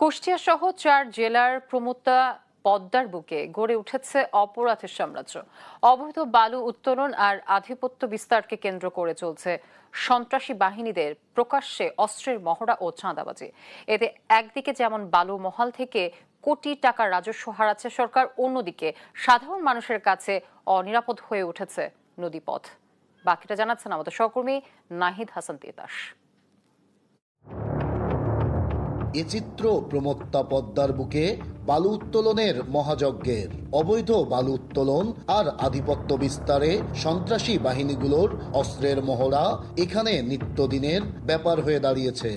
কুষ্টিয়া সহ 4 জেলার প্রমত্তা পদ্মার বুকে গড়ে উঠেছে অপরাধের সাম্রাজ্য। অবৈধ বালু উত্তোলন আর আধিপত্য বিস্তারকে কেন্দ্র করে চলছে সন্ত্রাসী বাহিনীদের প্রকাশ্যে অস্ত্রের মহড়া ও চাঁদাবাজি। এতে একদিকে যেমন বালু মহাল থেকে কোটি টাকার রাজস্ব হারাচ্ছে সরকার, অন্যদিকে সাধারণ মানুষের কাছে অনিরাপদ হয়ে উঠেছে নদীপথ। বাকিটা জানাচ্ছেন আমাদের সহকর্মী নাহিদ হাসান তিতাস। এ চিত্র প্রমত্তা পদ্মার বুকে বালু উত্তোলনের মহাযজ্ঞের। অবৈধ বালু উত্তোলন আর আধিপত্য বিস্তারে সন্ত্রাসী বাহিনীগুলোর অস্ত্রের মহড়া এখানে নিত্যদিনের ব্যাপার হয়ে দাঁড়িয়েছে।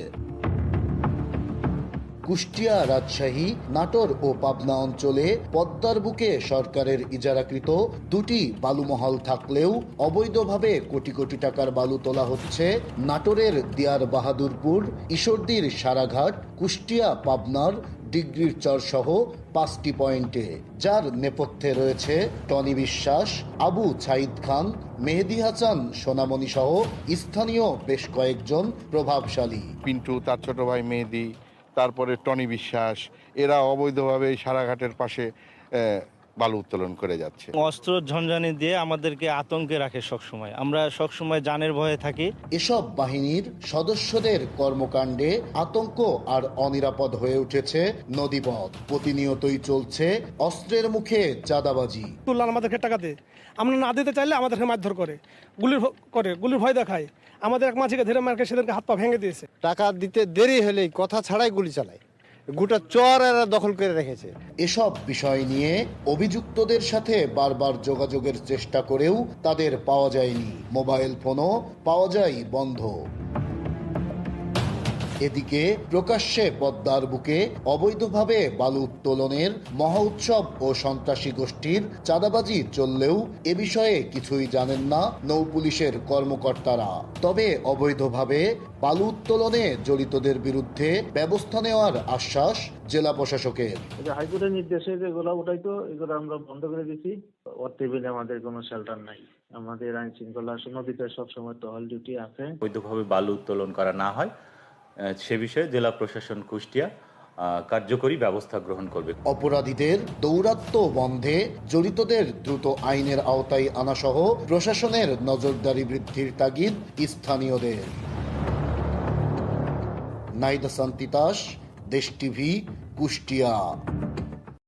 কুষ্টিয়া, রাজশাহী, নাটোর ও পাবনা অঞ্চলে পদ্মার বুকে সরকারের ইজারাকৃত দুটি বালুমহল থাকলেও অবৈধভাবে কোটি কোটি টাকার বালু তোলা হচ্ছে নাটোরের দিয়ার বাহাদুরপুর, ঈশ্বরদীর সারাঘাট, কুষ্টিয়া, পাবনার ডিগ্রির চর সহ 5টি পয়েন্টে, যার নেপথ্যে রয়েছে টনি বিশ্বাস, আবু ছাইদ খান, মেহেদি হাসান সোনামণি সহ স্থানীয় বেশ কয়েকজন প্রভাবশালী। পিন্টু, তার ছোট ভাই মেহেদি, তারপরে টনি বিশ্বাস, এরা অবৈধভাবে সারাঘাটের পাশে বালু উত্তোলন করে যাচ্ছে। অস্ত্র ঝনঝানি দিয়ে আমাদেরকে আতঙ্কে রাখে সবসময়, আমরা সবসময় জানের ভয়ে থাকি। এসব বাহিনীর সদস্যদের কর্মকাণ্ডে আতঙ্ক আর অনিরাপদ হয়ে উঠেছে নদীপথ। প্রতিনিয়তই চলছে অস্ত্রের মুখে চাঁদাবাজি। তুললাম আমাদেরকে টাকা দিয়ে, আমরা না দিতে চাইলে আমাদেরকে মারধর করে, গুলির ভয় দেখায়। আমাদের এক মাঝিকে ধরে মারকে সেদেরকে হাত পা ভেঙে দিয়েছে। টাকা দিতে দেরি হলেই কথা ছাড়াই গুলি চালায়, গোটা চর এরা দখল করে রেখেছে। এসব বিষয় নিয়ে অভিযুক্তদের সাথে বারবার যোগাযোগের চেষ্টা করেও তাদের পাওয়া যায়নি। মোবাইল ফোনও পাওয়া যায় বন্ধ। এদিকে প্রকাশ্যে পদ্মার বুকে অবৈধভাবে বালু উত্তোলনের মহা উৎসব ও সন্ত্রাসী গোষ্ঠীর চাঁদাবাজি চললেও এ বিষয়ে কিছুই জানেন না নৌ পুলিশের কর্মকর্তারা। তবে অবৈধভাবে বালু উত্তোলনে জড়িতদের বিরুদ্ধে ব্যবস্থা নেওয়ার আশ্বাস জেলা প্রশাসকের। হাইকোর্টের নির্দেশে যেগুলো ওটাই এগুলো আমরা বন্ধ করে দিচ্ছি। ওর টেবিলে আমাদের কোনো শেল্টার নাই। আমাদের আইন শৃঙ্খলা নদীতে সবসময় টহল ডিউটি আছে। অবৈধভাবে বালু উত্তোলন করা না হয় সে বিষয়ে জেলা প্রশাসন কুষ্টিয়া কার্যকরী ব্যবস্থা গ্রহণ করবে। অপরাধীদের দৌরাত্ম্য বন্ধে জড়িতদের দ্রুত আইনের আওতায় আনা সহ প্রশাসনের নজরদারি বৃদ্ধির তাগিদ স্থানীয়দের। নাহিদ হাসান তিতাস, দেশ টিভি, কুষ্টিয়া।